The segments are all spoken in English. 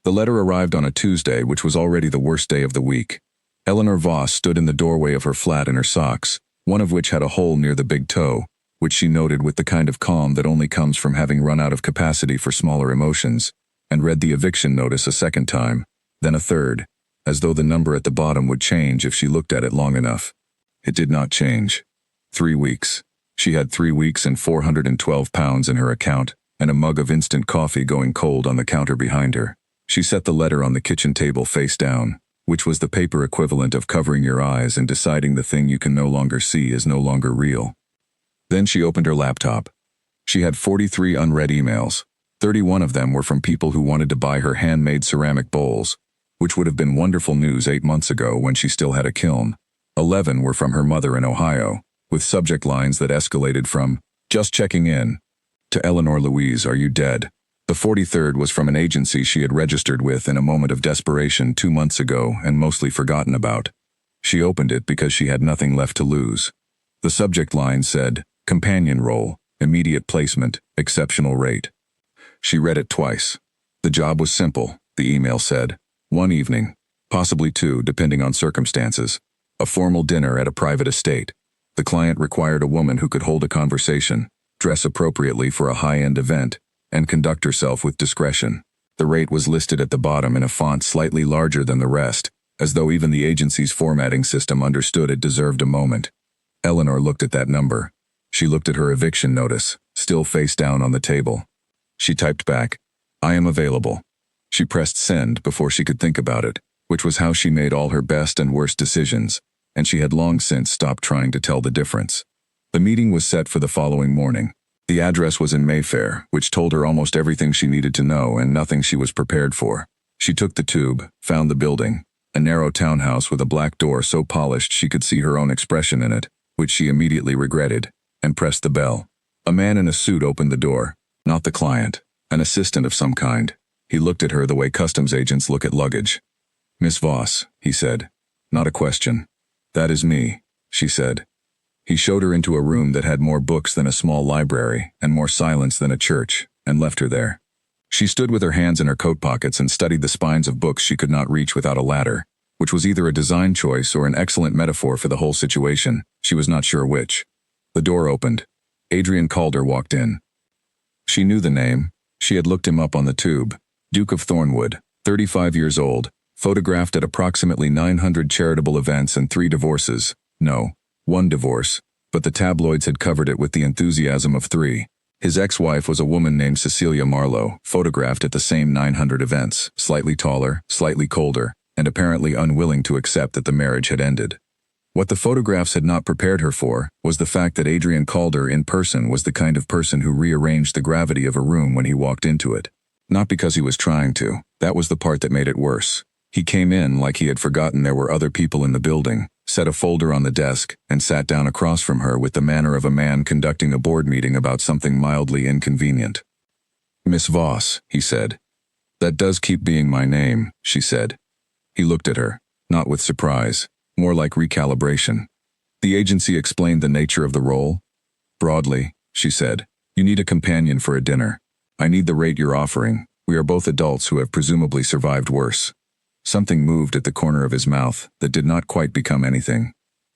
The letter arrived on a Tuesday, which was already the worst day of the week. Eleanor Voss stood in the doorway of her flat in her socks, one of which had a hole near the big toe, which she noted with the kind of calm that only comes from having run out of capacity for smaller emotions, and read the eviction notice a second time, then a third, as though the number at the bottom would change if she looked at it long enough. It did not change. 3 weeks. She had 3 weeks and £412 in her account, and a mug of instant coffee going cold on the counter behind her. She set the letter on the kitchen table face down, which was the paper equivalent of covering your eyes and deciding the thing you can no longer see is no longer real. Then she opened her laptop. She had 43 unread emails. 31 of them were from people who wanted to buy her handmade ceramic bowls, which would have been wonderful news 8 months ago when she still had a kiln. 11 were from her mother in Ohio, with subject lines that escalated from, "Just checking in," to "Eleanor Louise, are you dead?" The 43rd was from an agency she had registered with in a moment of desperation 2 months ago and mostly forgotten about. She opened it because she had nothing left to lose. The subject line said, "Companion role, immediate placement, exceptional rate." She read it twice. The job was simple, the email said. 1 evening, possibly 2 depending on circumstances. A formal dinner at a private estate. The client required a woman who could hold a conversation, dress appropriately for a high-end event, and conduct herself with discretion. The rate was listed at the bottom in a font slightly larger than the rest, as though even the agency's formatting system understood it deserved a moment. Eleanor looked at that number. She looked at her eviction notice, still face down on the table. She typed back, "I am available." She pressed send before she could think about it, which was how she made all her best and worst decisions, and she had long since stopped trying to tell the difference. The meeting was set for the following morning. The address was in Mayfair, which told her almost everything she needed to know and nothing she was prepared for. She took the tube, found the building, a narrow townhouse with a black door so polished she could see her own expression in it, which she immediately regretted, and pressed the bell. A man in a suit opened the door, not the client, an assistant of some kind. He looked at her the way customs agents look at luggage. "Miss Voss," he said. Not a question. "That is me," she said. He showed her into a room that had more books than a small library and more silence than a church, and left her there. She stood with her hands in her coat pockets and studied the spines of books she could not reach without a ladder, which was either a design choice or an excellent metaphor for the whole situation. She was not sure which. The door opened. Adrian Calder walked in. She knew the name. She had looked him up on the tube. Duke of Thornwood, 35 years old, photographed at approximately 900 charitable events and 3 divorces. No, 1 divorce, but the tabloids had covered it with the enthusiasm of 3. His ex-wife was a woman named Cecilia Marlowe, photographed at the same 900 events, slightly taller, slightly colder, and apparently unwilling to accept that the marriage had ended. What the photographs had not prepared her for was the fact that Adrian Calder in person was the kind of person who rearranged the gravity of a room when he walked into it. Not because he was trying to, that was the part that made it worse. He came in like he had forgotten there were other people in the building, set a folder on the desk, and sat down across from her with the manner of a man conducting a board meeting about something mildly inconvenient. "Miss Voss," he said. "That does keep being my name," she said. He looked at her, not with surprise, more like recalibration. The agency explained the nature of the role. "Broadly," she said, "you need a companion for a dinner. I need the rate you're offering. We are both adults who have presumably survived worse." Something moved at the corner of his mouth that did not quite become anything.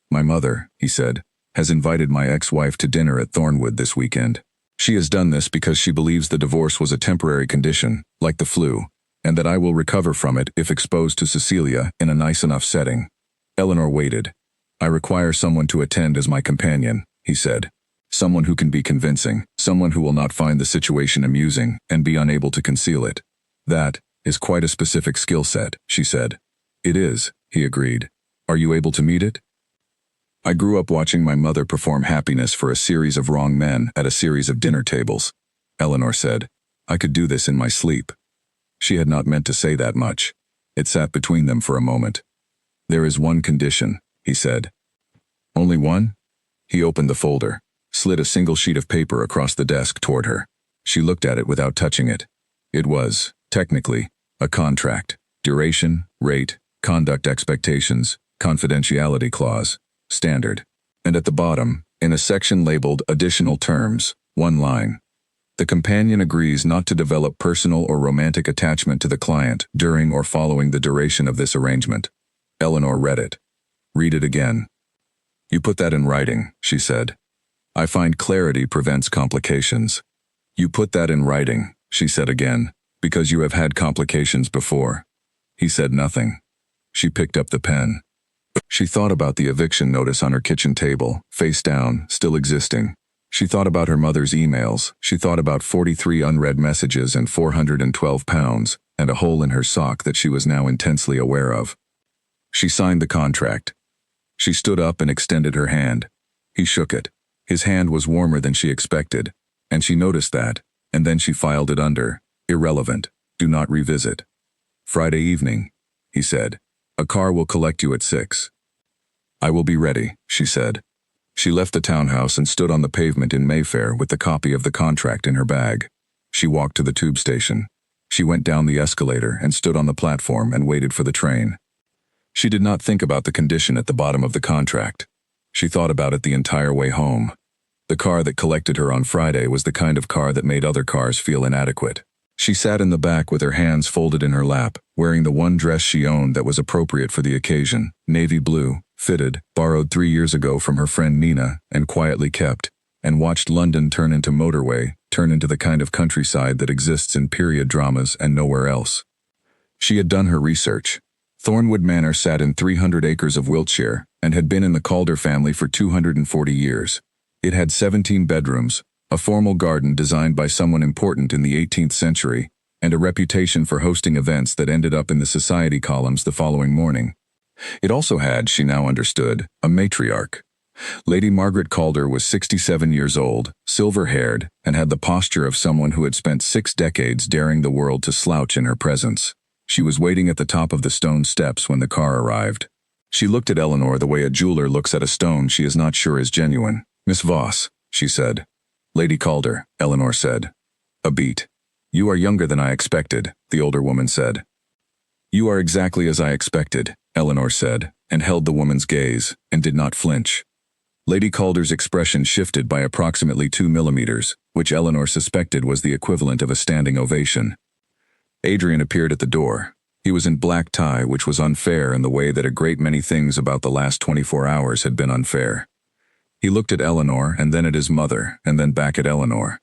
"My mother," he said, "has invited my ex-wife to dinner at Thornwood this weekend. She has done this because she believes the divorce was a temporary condition, like the flu, and that I will recover from it if exposed to Cecilia in a nice enough setting." Eleanor waited. "I require someone to attend as my companion," he said. "Someone who can be convincing, someone who will not find the situation amusing and be unable to conceal it." "That is quite a specific skill set," she said. "It is," he agreed. "Are you able to meet it?" "I grew up watching my mother perform happiness for a series of wrong men at a series of dinner tables," Eleanor said. "I could do this in my sleep." She had not meant to say that much. It sat between them for a moment. "There is one condition," he said. "Only one?" He opened the folder, slid a single sheet of paper across the desk toward her. She looked at it without touching it. It was, technically, a contract. Duration, rate, conduct expectations, confidentiality clause, standard. And at the bottom, in a section labeled Additional Terms, 1 line. The companion agrees not to develop personal or romantic attachment to the client during or following the duration of this arrangement. Eleanor read it. Read it again. You put that in writing, she said. I find clarity prevents complications. You put that in writing, she said again, because you have had complications before. He said nothing. She picked up the pen. She thought about the eviction notice on her kitchen table, face down, still existing. She thought about her mother's emails. She thought about 43 unread messages and 412 pounds, and a hole in her sock that she was now intensely aware of. She signed the contract. She stood up and extended her hand. He shook it. His hand was warmer than she expected, and she noticed that, and then she filed it under, irrelevant, do not revisit. Friday evening, he said. A car will collect you at 6. I will be ready, she said. She left the townhouse and stood on the pavement in Mayfair with the copy of the contract in her bag. She walked to the tube station. She went down the escalator and stood on the platform and waited for the train. She did not think about the condition at the bottom of the contract. She thought about it the entire way home. The car that collected her on Friday was the kind of car that made other cars feel inadequate. She sat in the back with her hands folded in her lap, wearing the one dress she owned that was appropriate for the occasion, navy blue, fitted, borrowed 3 years ago from her friend Nina, and quietly kept, and watched London turn into motorway, turn into the kind of countryside that exists in period dramas and nowhere else. She had done her research. Thornwood Manor sat in 300 acres of Wiltshire, and had been in the Calder family for 240 years. It had 17 bedrooms, a formal garden designed by someone important in the 18th century, and a reputation for hosting events that ended up in the society columns the following morning. It also had, she now understood, a matriarch. Lady Margaret Calder was 67 years old, silver-haired, and had the posture of someone who had spent 6 decades daring the world to slouch in her presence. She was waiting at the top of the stone steps when the car arrived. She looked at Eleanor the way a jeweler looks at a stone she is not sure is genuine. Miss Voss, she said. Lady Calder, Eleanor said. A beat. You are younger than I expected, the older woman said. You are exactly as I expected, Eleanor said, and held the woman's gaze, and did not flinch. Lady Calder's expression shifted by approximately 2 millimeters, which Eleanor suspected was the equivalent of a standing ovation. Adrian appeared at the door. He was in black tie, which was unfair in the way that a great many things about the last 24 hours had been unfair. He looked at Eleanor, and then at his mother, and then back at Eleanor.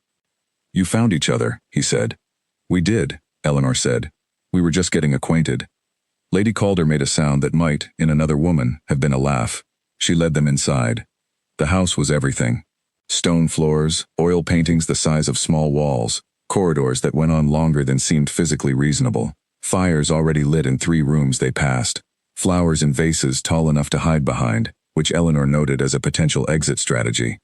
You found each other, he said. We did, Eleanor said. We were just getting acquainted. Lady Calder made a sound that might, in another woman, have been a laugh. She led them inside. The house was everything. Stone floors, oil paintings the size of small walls, corridors that went on longer than seemed physically reasonable, fires already lit in 3 rooms they passed, flowers in vases tall enough to hide behind, which Eleanor noted as a potential exit strategy.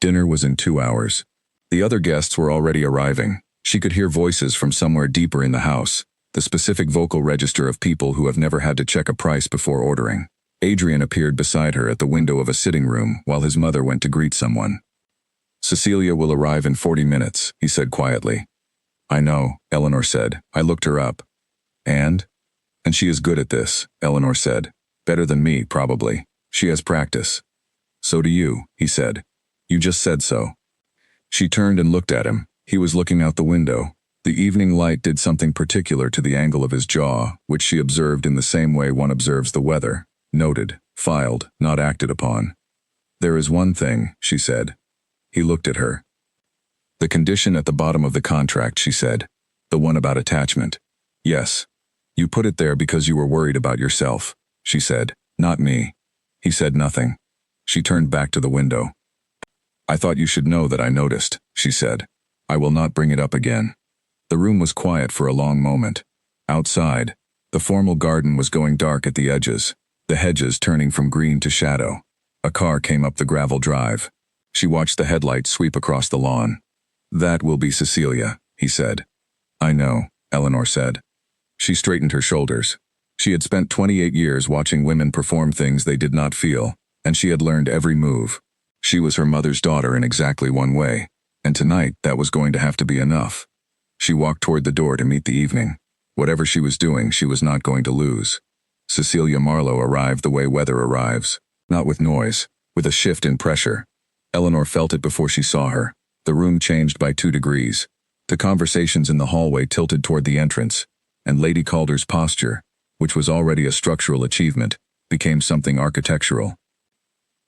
Dinner was in 2 hours. The other guests were already arriving. She could hear voices from somewhere deeper in the house, the specific vocal register of people who have never had to check a price before ordering. Adrian appeared beside her at the window of a sitting room while his mother went to greet someone. Cecilia will arrive in 40 minutes, he said quietly. I know, Eleanor said. I looked her up. And she is good at this, Eleanor said. Better than me, probably. She has practice. So do you, he said. You just said so. She turned and looked at him. He was looking out the window. The evening light did something particular to the angle of his jaw, which she observed in the same way one observes the weather. Noted, filed, not acted upon. There is one thing, she said. He looked at her. The condition at the bottom of the contract, she said. The one about attachment. Yes. You put it there because you were worried about yourself, she said. Not me. He said nothing. She turned back to the window. I thought you should know that I noticed, she said. I will not bring it up again. The room was quiet for a long moment. Outside, the formal garden was going dark at the edges, the hedges turning from green to shadow. A car came up the gravel drive. She watched the headlights sweep across the lawn. That will be Cecilia, he said. I know, Eleanor said. She straightened her shoulders. She had spent 28 years watching women perform things they did not feel, and she had learned every move. She was her mother's daughter in exactly one way, and tonight that was going to have to be enough. She walked toward the door to meet the evening. Whatever she was doing, she was not going to lose. Cecilia Marlowe arrived the way weather arrives, not with noise, with a shift in pressure. Eleanor felt it before she saw her. The room changed by 2 degrees. The conversations in the hallway tilted toward the entrance, and Lady Calder's posture, which was already a structural achievement, became something architectural.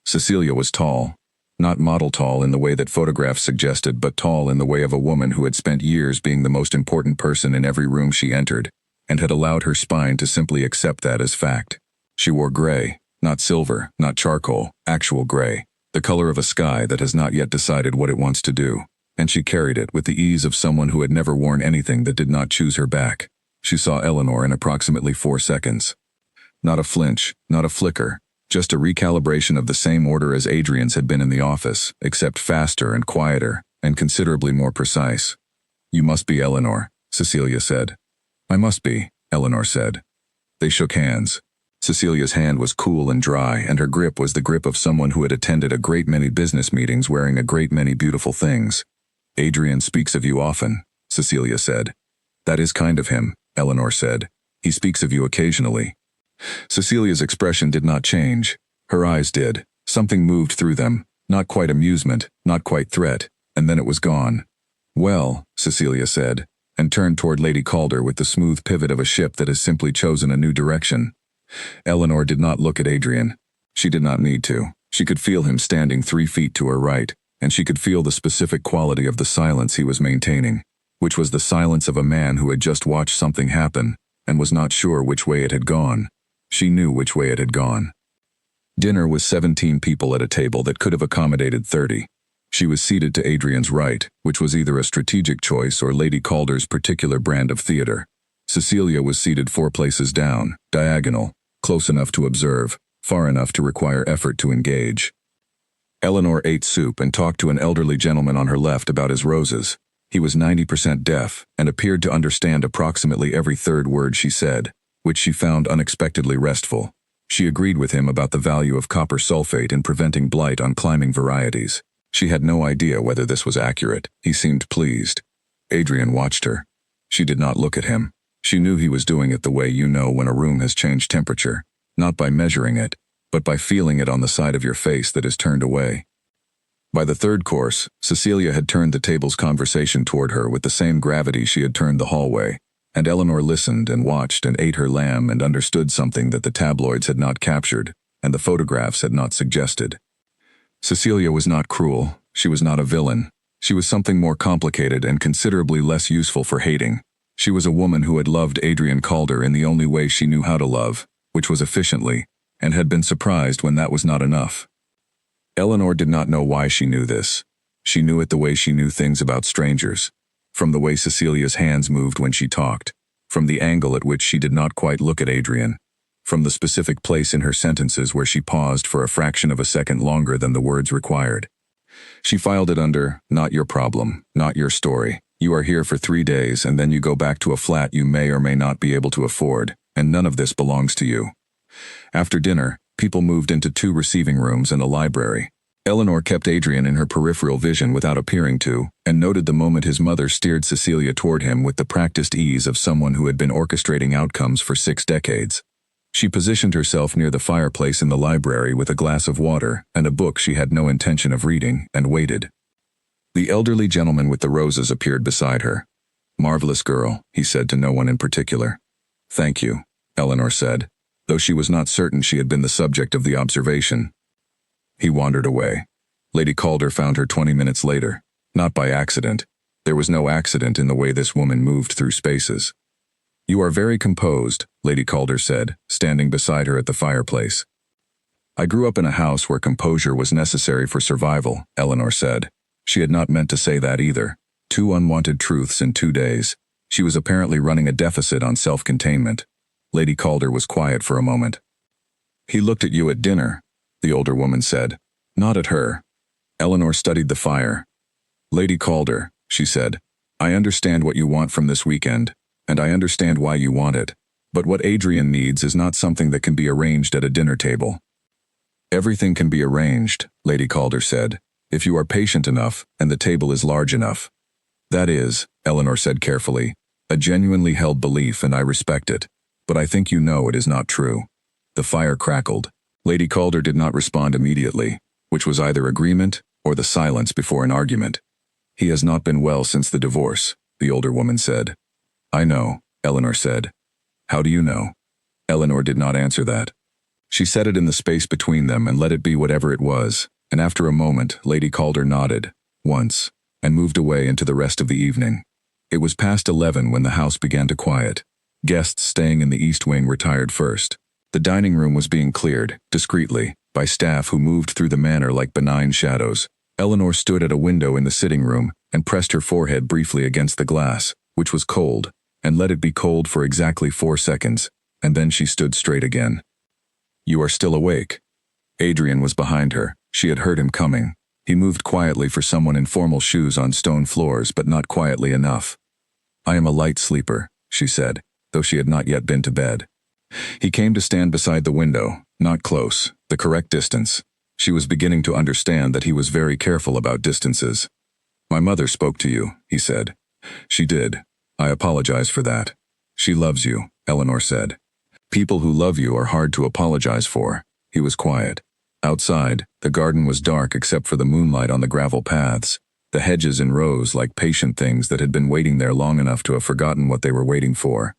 Cecilia was tall, not model tall in the way that photographs suggested, but tall in the way of a woman who had spent years being the most important person in every room she entered, and had allowed her spine to simply accept that as fact. She wore gray, not silver, not charcoal, actual gray, the color of a sky that has not yet decided what it wants to do, and she carried it with the ease of someone who had never worn anything that did not choose her back. She saw Eleanor in approximately 4 seconds. Not a flinch, not a flicker, just a recalibration of the same order as Adrian's had been in the office, except faster and quieter, and considerably more precise. "You must be Eleanor," Cecilia said. "I must be," Eleanor said. They shook hands. Cecilia's hand was cool and dry, and her grip was the grip of someone who had attended a great many business meetings wearing a great many beautiful things. "Adrian speaks of you often," Cecilia said. "That is kind of him," Eleanor said. "He speaks of you occasionally." Cecilia's expression did not change. Her eyes did. Something moved through them, not quite amusement, not quite threat, and then it was gone. "Well," Cecilia said, and turned toward Lady Calder with the smooth pivot of a ship that has simply chosen a new direction. Eleanor did not look at Adrian. She did not need to. She could feel him standing 3 feet to her right, and she could feel the specific quality of the silence he was maintaining, which was the silence of a man who had just watched something happen, and was not sure which way it had gone. She knew which way it had gone. Dinner was 17 people at a table that could have accommodated 30. She was seated to Adrian's right, which was either a strategic choice or Lady Calder's particular brand of theater. Cecilia was seated 4 places down, diagonal, close enough to observe, far enough to require effort to engage. Eleanor ate soup and talked to an elderly gentleman on her left about his roses. He was 90% deaf and appeared to understand approximately every third word she said, which she found unexpectedly restful. She agreed with him about the value of copper sulfate in preventing blight on climbing varieties. She had no idea whether this was accurate. He seemed pleased. Adrian watched her. She did not look at him. She knew he was doing it the way you know when a room has changed temperature, not by measuring it, but by feeling it on the side of your face that is turned away. By the third course, Cecilia had turned the table's conversation toward her with the same gravity she had turned the hallway, and Eleanor listened and watched and ate her lamb and understood something that the tabloids had not captured, and the photographs had not suggested. Cecilia was not cruel. She was not a villain. She was something more complicated and considerably less useful for hating. She was a woman who had loved Adrian Calder in the only way she knew how to love, which was efficiently, and had been surprised when that was not enough. Eleanor did not know why she knew this. She knew it the way she knew things about strangers, from the way Cecilia's hands moved when she talked, from the angle at which she did not quite look at Adrian, from the specific place in her sentences where she paused for a fraction of a second longer than the words required. She filed it under, "Not your problem, not your story. You are here for 3 days and then you go back to a flat you may or may not be able to afford, and none of this belongs to you." After dinner, people moved into 2 receiving rooms and a library. Eleanor kept Adrian in her peripheral vision without appearing to, and noted the moment his mother steered Cecilia toward him with the practiced ease of someone who had been orchestrating outcomes for 6 decades. She positioned herself near the fireplace in the library with a glass of water and a book she had no intention of reading, and waited. The elderly gentleman with the roses appeared beside her. "Marvelous girl," he said to no one in particular. "Thank you," Eleanor said, though she was not certain she had been the subject of the observation. He wandered away. Lady Calder found her 20 minutes later, not by accident. There was no accident in the way this woman moved through spaces. "You are very composed," Lady Calder said, standing beside her at the fireplace. "I grew up in a house where composure was necessary for survival," Eleanor said. She had not meant to say that either. 2 unwanted truths in 2 days. She was apparently running a deficit on self-containment. Lady Calder was quiet for a moment. "He looked at you at dinner," the older woman said. "Not at her." Eleanor studied the fire. "Lady Calder," she said, "I understand what you want from this weekend, and I understand why you want it, but what Adrian needs is not something that can be arranged at a dinner table." "Everything can be arranged," Lady Calder said, "if you are patient enough and the table is large enough. That is," Eleanor said carefully, "a genuinely held belief, and I respect it, but I think you know it is not true." The fire crackled. Lady Calder did not respond immediately, which was either agreement or the silence before an argument. "He has not been well since the divorce," the older woman said. I know, Eleanor said. How do you know? Eleanor did not answer that. She set it in the space between them and let it be whatever it was, and after a moment, Lady Calder nodded, once, and moved away into the rest of the evening. It was past 11 when the house began to quiet. Guests staying in the east wing retired first. The dining room was being cleared, discreetly, by staff who moved through the manor like benign shadows. Eleanor stood at a window in the sitting room and pressed her forehead briefly against the glass, which was cold, and let it be cold for exactly 4 seconds, and then she stood straight again. You are still awake. Adrian was behind her. She had heard him coming. He moved quietly for someone in formal shoes on stone floors, but not quietly enough. I am a light sleeper, she said, though she had not yet been to bed. He came to stand beside the window, not close, the correct distance. She was beginning to understand that he was very careful about distances. My mother spoke to you, he said. She did. I apologize for that. She loves you, Eleanor said. People who love you are hard to apologize for. He was quiet. Outside, the garden was dark except for the moonlight on the gravel paths, the hedges in rows like patient things that had been waiting there long enough to have forgotten what they were waiting for.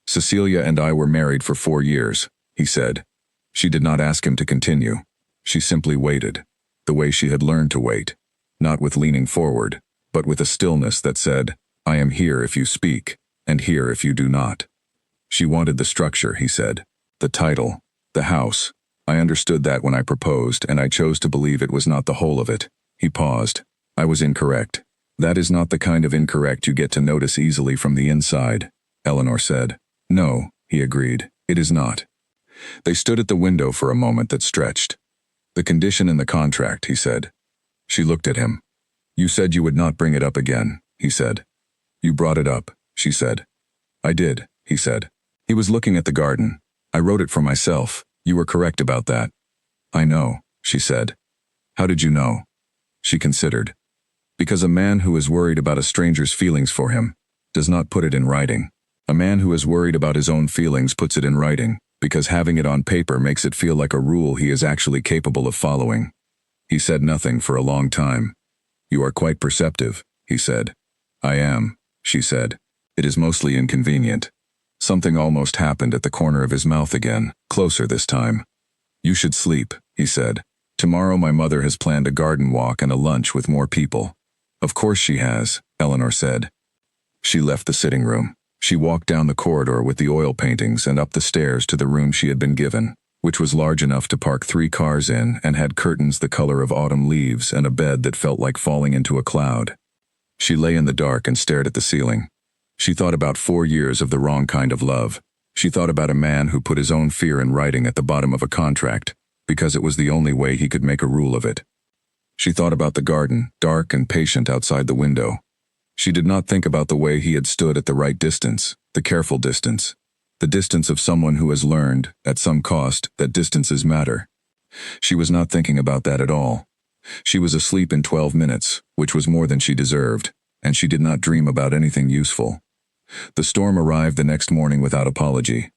Cecilia and I were married for 4 years, he said. She did not ask him to continue. She simply waited, the way she had learned to wait, not with leaning forward, but with a stillness that said, I am here if you speak, and here if you do not. She wanted the structure, he said, the title, the house. I understood that when I proposed, and I chose to believe it was not the whole of it. He paused. I was incorrect. That is not the kind of incorrect you get to notice easily from the inside, Eleanor said. No, he agreed, it is not. They stood at the window for a moment that stretched. The condition in the contract, he said. She looked at him. You said you would not bring it up again, he said. You brought it up, she said. I did, he said. He was looking at the garden. I wrote it for myself. You were correct about that. I know, she said. How did you know? She considered. Because a man who is worried about a stranger's feelings for him does not put it in writing. A man who is worried about his own feelings puts it in writing, because having it on paper makes it feel like a rule he is actually capable of following. He said nothing for a long time. You are quite perceptive, he said. I am, she said. It is mostly inconvenient. Something almost happened at the corner of his mouth again, closer this time. You should sleep, he said. Tomorrow my mother has planned a garden walk and a lunch with more people. Of course she has, Eleanor said. She left the sitting room. She walked down the corridor with the oil paintings and up the stairs to the room she had been given, which was large enough to park 3 cars in and had curtains the color of autumn leaves and a bed that felt like falling into a cloud. She lay in the dark and stared at the ceiling. She thought about 4 years of the wrong kind of love. She thought about a man who put his own fear in writing at the bottom of a contract, because it was the only way he could make a rule of it. She thought about the garden, dark and patient outside the window. She did not think about the way he had stood at the right distance, the careful distance, the distance of someone who has learned, at some cost, that distances matter. She was not thinking about that at all. She was asleep in 12 minutes, which was more than she deserved, and she did not dream about anything useful. The storm arrived the next morning without apology.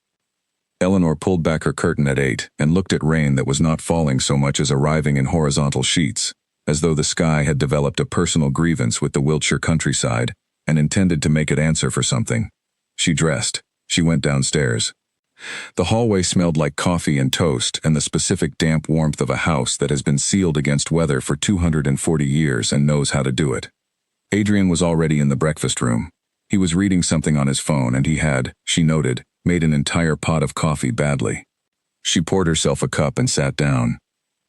Eleanor pulled back her curtain at 8 and looked at rain that was not falling so much as arriving in horizontal sheets, as though the sky had developed a personal grievance with the Wiltshire countryside and intended to make it answer for something. She dressed. She went downstairs. The hallway smelled like coffee and toast and the specific damp warmth of a house that has been sealed against weather for 240 years and knows how to do it. Adrian was already in the breakfast room. He was reading something on his phone and he had, she noted, made an entire pot of coffee badly. She poured herself a cup and sat down.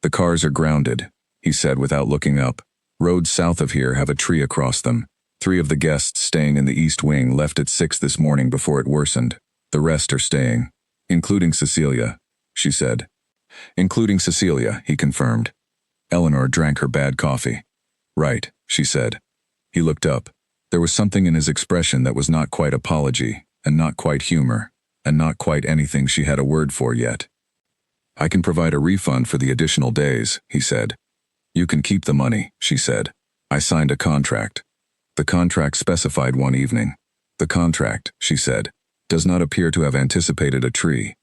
The cars are grounded, he said without looking up. Roads south of here have a tree across them. 3 of the guests staying in the east wing left at 6 this morning before it worsened. The rest are staying. Including Cecilia, she said. Including Cecilia, he confirmed. Eleanor drank her bad coffee. Right, she said. He looked up. There was something in his expression that was not quite apology, and not quite humor, and not quite anything she had a word for yet. I can provide a refund for the additional days, he said. You can keep the money, she said. I signed a contract. The contract specified 1 evening. The contract, she said, does not appear to have anticipated a tree.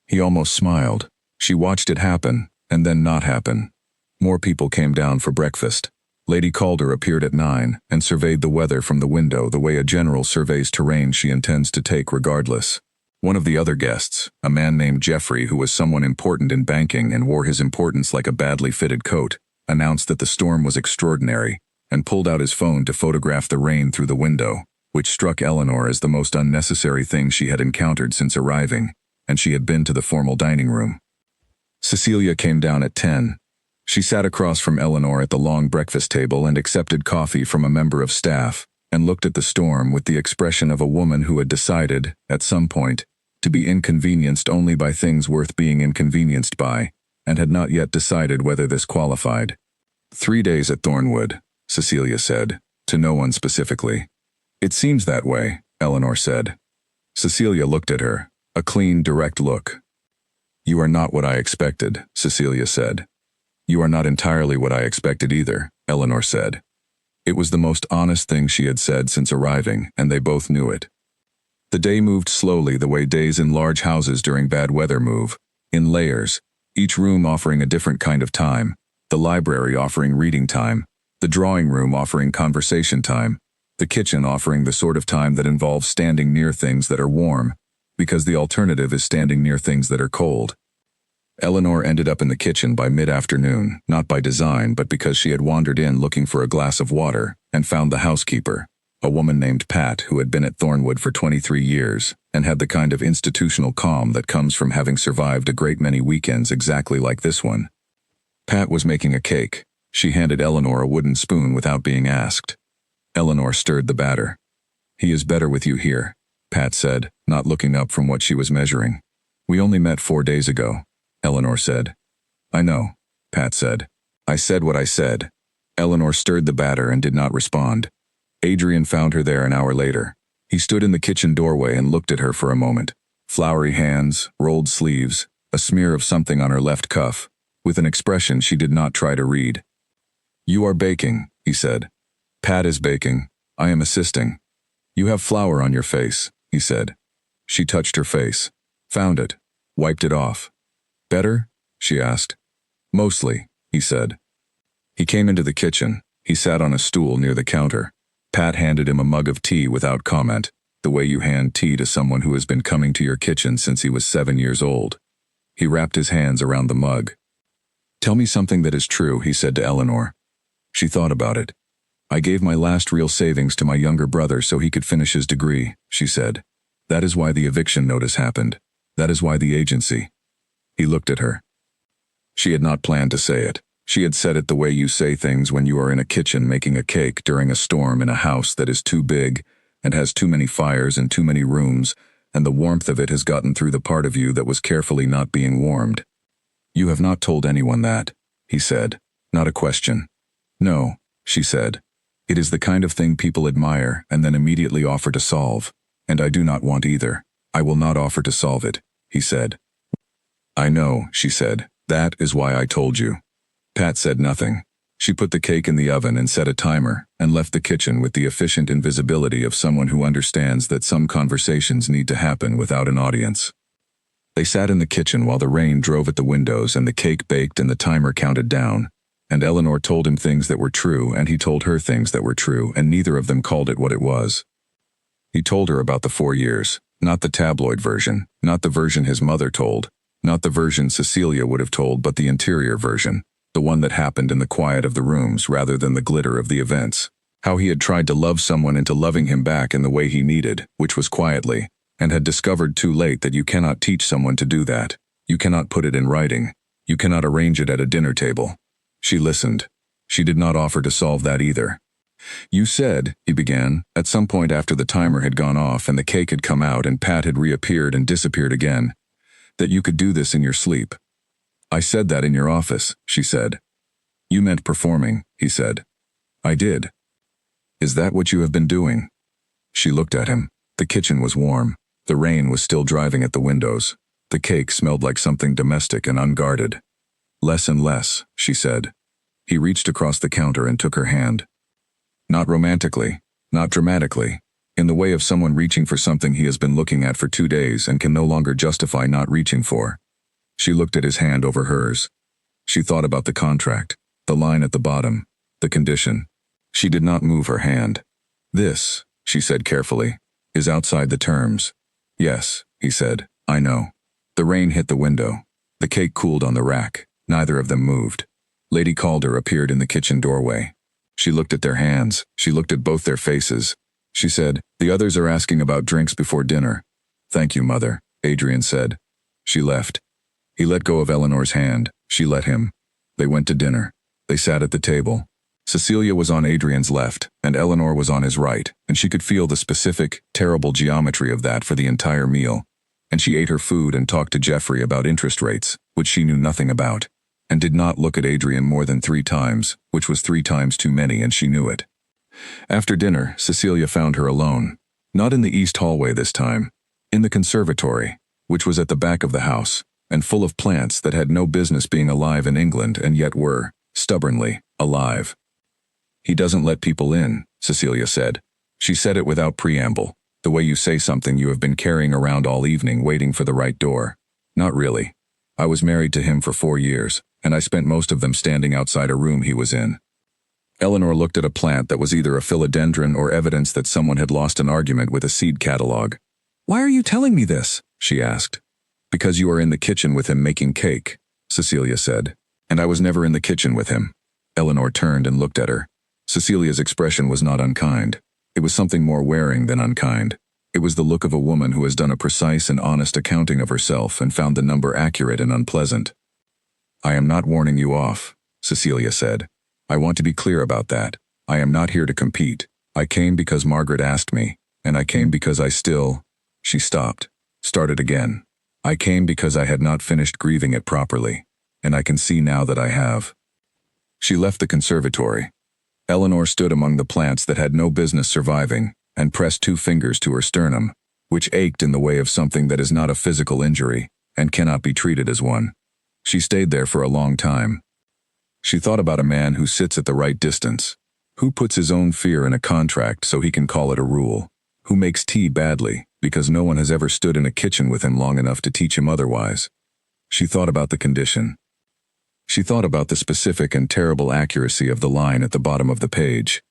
He almost smiled. She watched it happen, and then not happen. More people came down for breakfast. Lady Calder appeared at 9 and surveyed the weather from the window the way a general surveys terrain she intends to take regardless. One of the other guests, a man named Jeffrey who was someone important in banking and wore his importance like a badly fitted coat, announced that the storm was extraordinary and pulled out his phone to photograph the rain through the window, which struck Eleanor as the most unnecessary thing she had encountered since arriving, and she had been to the formal dining room. Cecilia came down at 10. She sat across from Eleanor at the long breakfast table and accepted coffee from a member of staff, and looked at the storm with the expression of a woman who had decided, at some point, to be inconvenienced only by things worth being inconvenienced by, and had not yet decided whether this qualified. 3 days at Thornwood, Cecilia said, to no one specifically. It seems that way, Eleanor said. Cecilia looked at her, a clean, direct look. You are not what I expected, Cecilia said. You are not entirely what I expected either, Eleanor said. It was the most honest thing she had said since arriving, and they both knew it. The day moved slowly the way days in large houses during bad weather move, in layers, each room offering a different kind of time, the library offering reading time, the drawing room offering conversation time, the kitchen offering the sort of time that involves standing near things that are warm, because the alternative is standing near things that are cold. Eleanor ended up in the kitchen by mid-afternoon, not by design but because she had wandered in looking for a glass of water and found the housekeeper, a woman named Pat who had been at Thornwood for 23 years and had the kind of institutional calm that comes from having survived a great many weekends exactly like this one. Pat was making a cake. She handed Eleanor a wooden spoon without being asked. Eleanor stirred the batter. "He is better with you here," Pat said, not looking up from what she was measuring. "We only met 4 days ago," Eleanor said. "I know," Pat said. "I said what I said." Eleanor stirred the batter and did not respond. Adrian found her there an hour later. He stood in the kitchen doorway and looked at her for a moment. Floury hands, rolled sleeves, a smear of something on her left cuff, with an expression she did not try to read. "You are baking," he said. "Pat is baking. I am assisting." "You have flour on your face," he said. She touched her face. Found it. Wiped it off. "Better?" she asked. "Mostly," he said. He came into the kitchen. He sat on a stool near the counter. Pat handed him a mug of tea without comment, the way you hand tea to someone who has been coming to your kitchen since he was 7 years old. He wrapped his hands around the mug. "Tell me something that is true," he said to Eleanor. She thought about it. "I gave my last real savings to my younger brother so he could finish his degree," she said. "That is why the eviction notice happened. That is why the agency." He looked at her. She had not planned to say it. She had said it the way you say things when you are in a kitchen making a cake during a storm in a house that is too big and has too many fires and too many rooms, and the warmth of it has gotten through the part of you that was carefully not being warmed. "You have not told anyone that," he said. Not a question. "No," she said. "It is the kind of thing people admire and then immediately offer to solve, and I do not want either. I will not offer to solve it," he said. "I know," she said. "That is why I told you." Pat said nothing. She put the cake in the oven and set a timer, and left the kitchen with the efficient invisibility of someone who understands that some conversations need to happen without an audience. They sat in the kitchen while the rain drove at the windows and the cake baked and the timer counted down, and Eleanor told him things that were true and he told her things that were true, and neither of them called it what it was. He told her about the 4 years, not the tabloid version, not the version his mother told, not the version Cecilia would have told, but the interior version, the one that happened in the quiet of the rooms rather than the glitter of the events. How he had tried to love someone into loving him back in the way he needed, which was quietly, and had discovered too late that you cannot teach someone to do that. You cannot put it in writing. You cannot arrange it at a dinner table. She listened. She did not offer to solve that either. "You said," he began, at some point after the timer had gone off and the cake had come out and Pat had reappeared and disappeared again, "that you could do this in your sleep." "I said that in your office," she said. "You meant performing," he said. "I did." "Is that what you have been doing?" She looked at him. The kitchen was warm. The rain was still driving at the windows. The cake smelled like something domestic and unguarded. "Less and less," she said. He reached across the counter and took her hand. Not romantically, not dramatically, in the way of someone reaching for something he has been looking at for 2 days and can no longer justify not reaching for. She looked at his hand over hers. She thought about the contract, the line at the bottom. The condition. She did not move her hand. This, she said carefully, is outside the terms. Yes, he said, I know. The rain hit the window. The cake cooled on the rack. Neither of them moved. Lady Calder appeared in the kitchen doorway. She looked at their hands. She looked at both their faces. She said, the others are asking about drinks before dinner. Thank you, Mother, Adrian said. She left. He let go of Eleanor's hand. She let him. They went to dinner. They sat at the table. Cecilia was on Adrian's left, and Eleanor was on his right, and she could feel the specific, terrible geometry of that for the entire meal. And she ate her food and talked to Geoffrey about interest rates, which she knew nothing about, and did not look at Adrian more than 3 times, which was 3 times too many, and she knew it. After dinner, Cecilia found her alone. Not in the east hallway this time. In the conservatory, which was at the back of the house, and full of plants that had no business being alive in England and yet were, stubbornly, alive. He doesn't let people in, Cecilia said. She said it without preamble, the way you say something you have been carrying around all evening waiting for the right door. Not really. I was married to him for 4 years, and I spent most of them standing outside a room he was in. Eleanor looked at a plant that was either a philodendron or evidence that someone had lost an argument with a seed catalog. Why are you telling me this? She asked. Because you are in the kitchen with him making cake, Cecilia said. And I was never in the kitchen with him. Eleanor turned and looked at her. Cecilia's expression was not unkind. It was something more wearing than unkind. It was the look of a woman who has done a precise and honest accounting of herself and found the number accurate and unpleasant. I am not warning you off, Cecilia said. I want to be clear about that. I am not here to compete. I came because Margaret asked me, and I came because I still... She stopped, started again. I came because I had not finished grieving it properly, and I can see now that I have. She left the conservatory. Eleanor stood among the plants that had no business surviving, and pressed 2 fingers to her sternum, which ached in the way of something that is not a physical injury, and cannot be treated as one. She stayed there for a long time. She thought about a man who sits at the right distance, who puts his own fear in a contract so he can call it a rule, who makes tea badly, because no one has ever stood in a kitchen with him long enough to teach him otherwise. She thought about the condition. She thought about the specific and terrible accuracy of the line at the bottom of the page.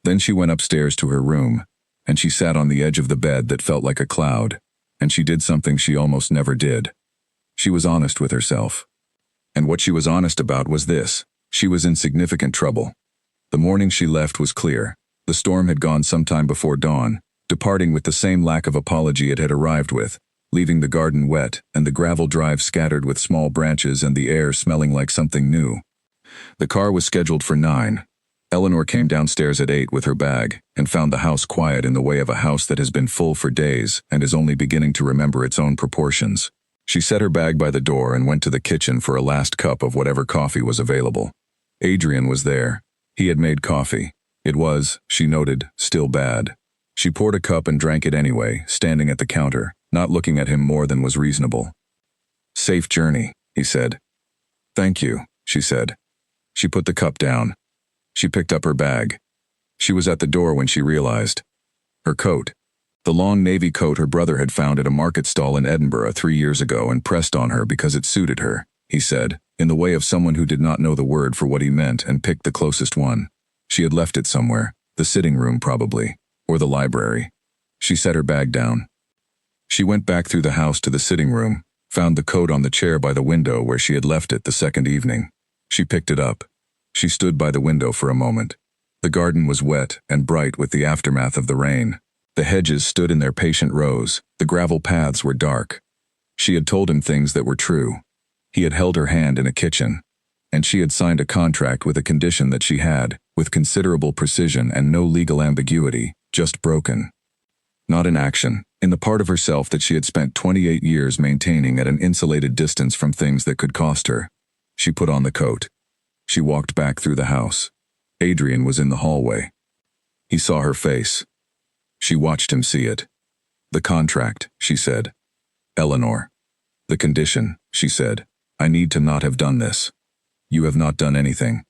Then she went upstairs to her room, and she sat on the edge of the bed that felt like a cloud, and she did something she almost never did. She was honest with herself. And what she was honest about was this: she was in significant trouble. The morning she left was clear. The storm had gone sometime before dawn, departing with the same lack of apology it had arrived with, leaving the garden wet and the gravel drive scattered with small branches and the air smelling like something new. The car was scheduled for 9. Eleanor came downstairs at 8 with her bag and found the house quiet in the way of a house that has been full for days and is only beginning to remember its own proportions. She set her bag by the door and went to the kitchen for a last cup of whatever coffee was available. Adrian was there. He had made coffee. It was, she noted, still bad. She poured a cup and drank it anyway, standing at the counter, not looking at him more than was reasonable. Safe journey, he said. Thank you, she said. She put the cup down. She picked up her bag. She was at the door when she realized. Her coat. The long navy coat her brother had found at a market stall in Edinburgh 3 years ago and pressed on her because it suited her, he said, in the way of someone who did not know the word for what he meant and picked the closest one. She had left it somewhere, the sitting room probably, or the library. She set her bag down. She went back through the house to the sitting room, found the coat on the chair by the window where she had left it the second evening. She picked it up. She stood by the window for a moment. The garden was wet and bright with the aftermath of the rain. The hedges stood in their patient rows. The gravel paths were dark. She had told him things that were true. He had held her hand in a kitchen, and she had signed a contract with a condition that she had, with considerable precision and no legal ambiguity, just broken. Not in action, in the part of herself that she had spent 28 years maintaining at an insulated distance from things that could cost her. She put on the coat. She walked back through the house. Adrian was in the hallway. He saw her face. She watched him see it. The contract, she said. Eleanor. The condition, she said. I need to not have done this. You have not done anything.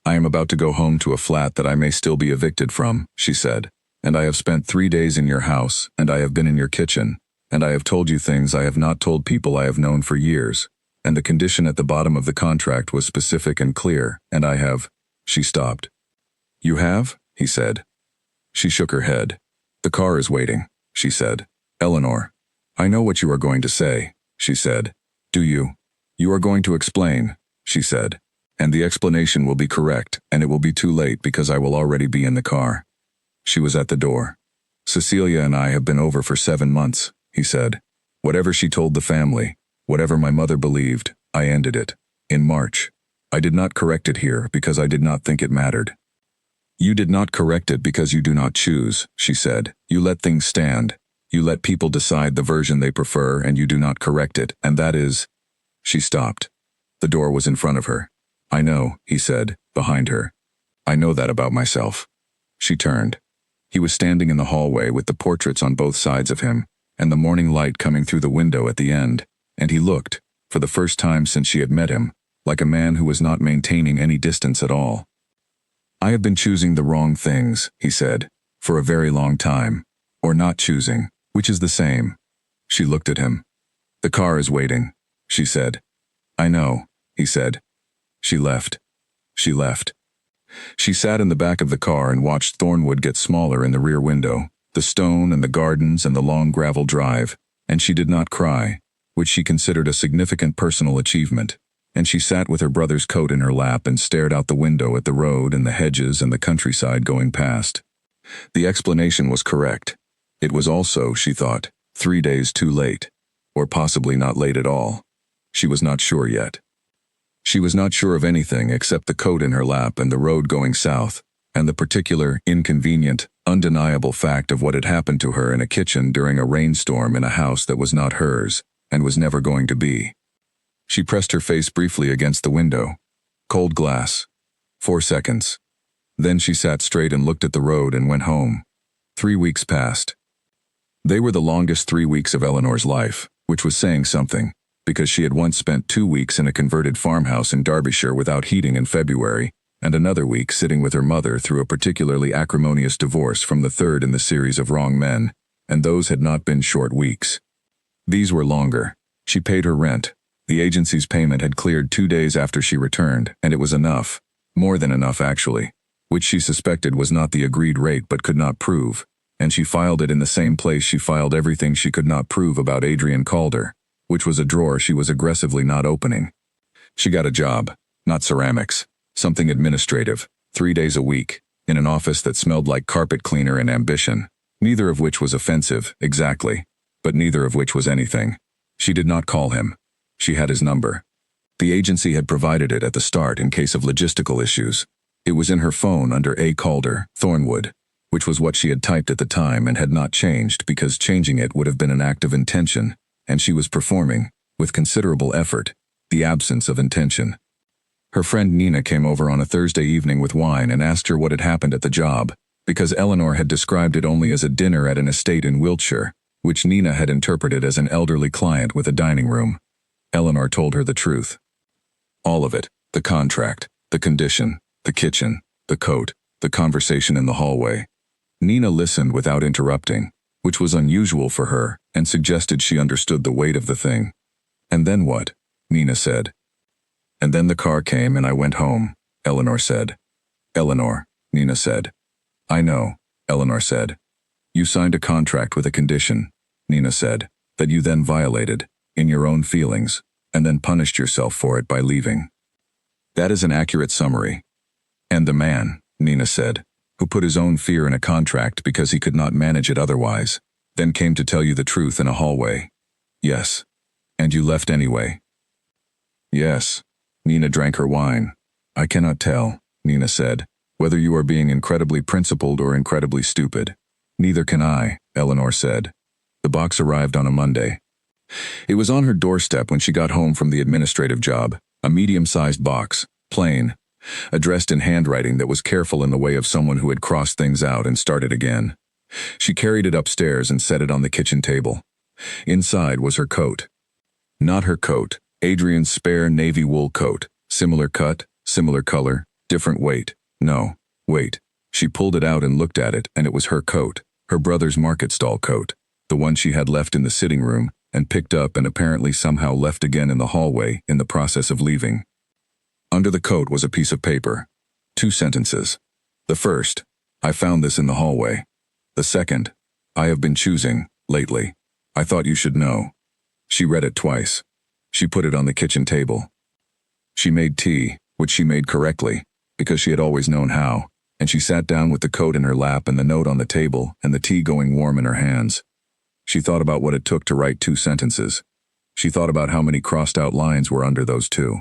I am about to go home to a flat that I may still be evicted from, she said. And I have spent 3 days in your house, and I have been in your kitchen, and I have told you things I have not told people I have known for years, and the condition at the bottom of the contract was specific and clear, and I have, She stopped. You have? He said. She shook her head. The car is waiting, she said. Eleanor. I know what you are going to say, she said. Do you? You are going to explain, she said. And the explanation will be correct, and it will be too late because I will already be in the car. She was at the door. Cecilia and I have been over for 7 months, he said. Whatever she told the family, whatever my mother believed, I ended it. In March. I did not correct it here because I did not think it mattered. You did not correct it because you do not choose, she said. You let things stand. You let people decide the version they prefer and you do not correct it, and that is… She stopped. The door was in front of her. I know, he said, behind her. I know that about myself. She turned. He was standing in the hallway with the portraits on both sides of him, and the morning light coming through the window at the end, and he looked, for the first time since she had met him, like a man who was not maintaining any distance at all. I have been choosing the wrong things, he said, for a very long time. Or not choosing, which is the same. She looked at him. The car is waiting, she said. I know, he said. She left. She left. She sat in the back of the car and watched Thornwood get smaller in the rear window, the stone and the gardens and the long gravel drive, and she did not cry, which she considered a significant personal achievement, and she sat with her brother's coat in her lap and stared out the window at the road and the hedges and the countryside going past. The explanation was correct. It was also, she thought, 3 days too late, or possibly not late at all. She was not sure yet. She was not sure of anything except the coat in her lap and the road going south, and the particular, inconvenient, undeniable fact of what had happened to her in a kitchen during a rainstorm in a house that was not hers, and was never going to be. She pressed her face briefly against the window. Cold glass. 4 seconds. Then she sat straight and looked at the road and went home. 3 weeks passed. They were the longest 3 weeks of Eleanor's life, which was saying something, because she had once spent 2 weeks in a converted farmhouse in Derbyshire without heating in February, and another week sitting with her mother through a particularly acrimonious divorce from the third in the series of wrong men, and those had not been short weeks. These were longer. She paid her rent. The agency's payment had cleared 2 days after she returned, and it was enough. More than enough, actually, which she suspected was not the agreed rate but could not prove, and she filed it in the same place she filed everything she could not prove about Adrian Calder, which was a drawer she was aggressively not opening. She got a job, not ceramics, something administrative, 3 days a week, in an office that smelled like carpet cleaner and ambition, neither of which was offensive, exactly, but neither of which was anything. She did not call him. She had his number. The agency had provided it at the start in case of logistical issues. It was in her phone under A. Calder, Thornwood, which was what she had typed at the time and had not changed because changing it would have been an act of intention, and she was performing, with considerable effort, the absence of intention. Her friend Nina came over on a Thursday evening with wine and asked her what had happened at the job, because Eleanor had described it only as a dinner at an estate in Wiltshire, which Nina had interpreted as an elderly client with a dining room. Eleanor told her the truth. All of it, the contract, the condition, the kitchen, the coat, the conversation in the hallway. Nina listened without interrupting, which was unusual for her, and suggested she understood the weight of the thing. And then what? Nina said. And then the car came and I went home, Eleanor said. Eleanor, Nina said. I know, Eleanor said. You signed a contract with a condition, Nina said, that you then violated, in your own feelings, and then punished yourself for it by leaving. That is an accurate summary. And the man, Nina said, who put his own fear in a contract because he could not manage it otherwise, then came to tell you the truth in a hallway. Yes. And you left anyway. Yes. Nina drank her wine. I cannot tell, Nina said, whether you are being incredibly principled or incredibly stupid. Neither can I, Eleanor said. The box arrived on a Monday. It was on her doorstep when she got home from the administrative job, a medium-sized box, plain, addressed in handwriting that was careful in the way of someone who had crossed things out and started again. She carried it upstairs and set it on the kitchen table. Inside was her coat. Not her coat, Adrian's spare navy wool coat, similar cut, similar color, different weight. No, wait. She pulled it out and looked at it, and it was her coat, her brother's market stall coat, the one she had left in the sitting room, and picked up and apparently somehow left again in the hallway in the process of leaving. Under the coat was a piece of paper. 2 sentences. The first, I found this in the hallway. The second, I have been choosing, lately. I thought you should know. She read it twice. She put it on the kitchen table. She made tea, which she made correctly, because she had always known how, and she sat down with the coat in her lap and the note on the table and the tea going warm in her hands. She thought about what it took to write 2 sentences. She thought about how many crossed-out lines were under those 2.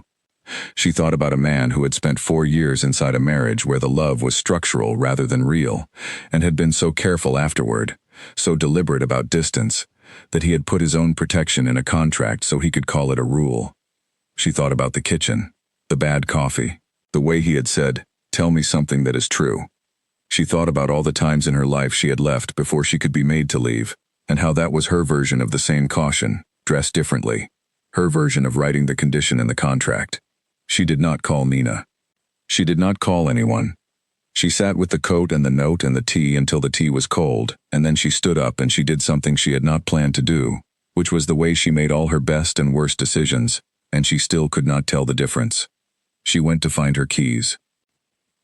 She thought about a man who had spent 4 years inside a marriage where the love was structural rather than real, and had been so careful afterward, so deliberate about distance, that he had put his own protection in a contract so he could call it a rule. She thought about the kitchen, the bad coffee, the way he had said, "Tell me something that is true." She thought about all the times in her life she had left before she could be made to leave, and how that was her version of the same caution, dressed differently. Her version of writing the condition in the contract. She did not call Nina. She did not call anyone. She sat with the coat and the note and the tea until the tea was cold, and then she stood up and she did something she had not planned to do, which was the way she made all her best and worst decisions, and she still could not tell the difference. She went to find her keys.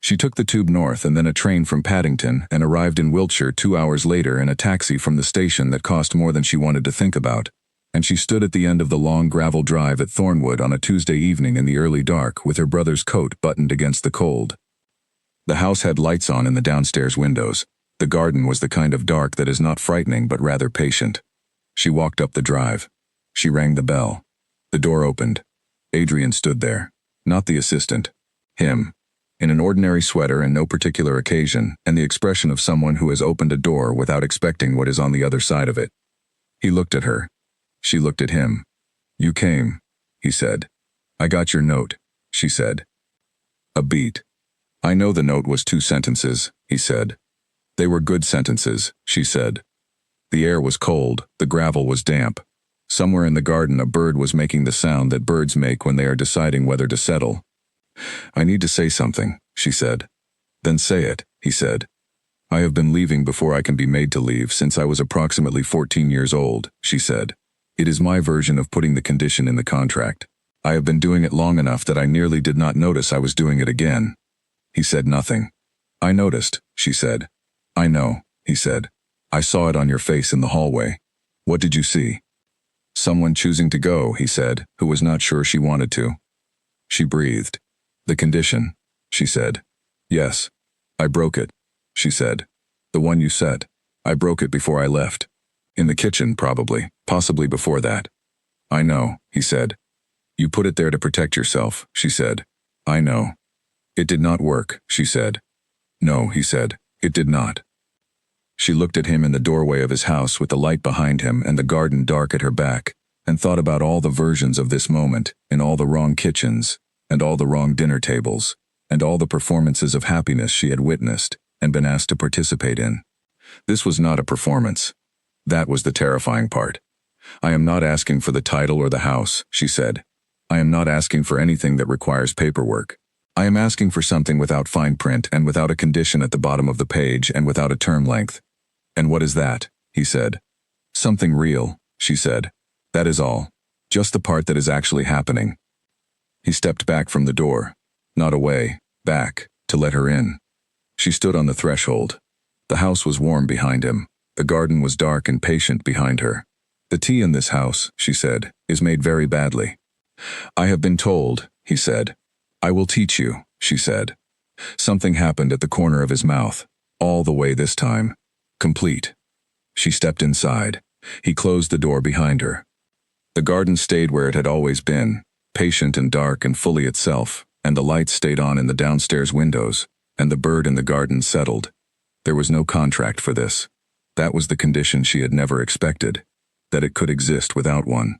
She took the tube north and then a train from Paddington and arrived in Wiltshire 2 hours later in a taxi from the station that cost more than she wanted to think about, and she stood at the end of the long gravel drive at Thornwood on a Tuesday evening in the early dark with her brother's coat buttoned against the cold. The house had lights on in the downstairs windows. The garden was the kind of dark that is not frightening but rather patient. She walked up the drive. She rang the bell. The door opened. Adrian stood there. Not the assistant. Him. In an ordinary sweater and no particular occasion, and the expression of someone who has opened a door without expecting what is on the other side of it. He looked at her. She looked at him. "You came," he said. "I got your note," she said. A beat. "I know the note was 2 sentences," he said. "They were good sentences," she said. The air was cold, the gravel was damp. Somewhere in the garden a bird was making the sound that birds make when they are deciding whether to settle. "I need to say something," she said. "Then say it," he said. "I have been leaving before I can be made to leave since I was approximately 14 years old," she said. "It is my version of putting the condition in the contract. I have been doing it long enough that I nearly did not notice I was doing it again." He said nothing. "I noticed," she said. "I know," he said. "I saw it on your face in the hallway." "What did you see?" "Someone choosing to go," he said, who was not sure she wanted to. She breathed. "The condition," she said. "Yes. I broke it," she said. "The one you set. I broke it before I left. In the kitchen, probably, possibly before that." "I know," he said. "You put it there to protect yourself," she said. "I know." "It did not work," she said. "No," he said, "it did not." She looked at him in the doorway of his house with the light behind him and the garden dark at her back, and thought about all the versions of this moment, in all the wrong kitchens, and all the wrong dinner tables, and all the performances of happiness she had witnessed and been asked to participate in. This was not a performance. That was the terrifying part. "I am not asking for the title or the house," she said. "I am not asking for anything that requires paperwork. I am asking for something without fine print and without a condition at the bottom of the page and without a term length." "And what is that?" he said. "Something real," she said. "That is all. Just the part that is actually happening." He stepped back from the door. Not away, back, to let her in. She stood on the threshold. The house was warm behind him. The garden was dark and patient behind her. "The tea in this house," she said, "is made very badly." "I have been told," he said. "I will teach you," she said. Something happened at the corner of his mouth, all the way this time. Complete. She stepped inside. He closed the door behind her. The garden stayed where it had always been, patient and dark and fully itself, and the lights stayed on in the downstairs windows, and the bird in the garden settled. There was no contract for this. That was the condition she had never expected, that it could exist without one.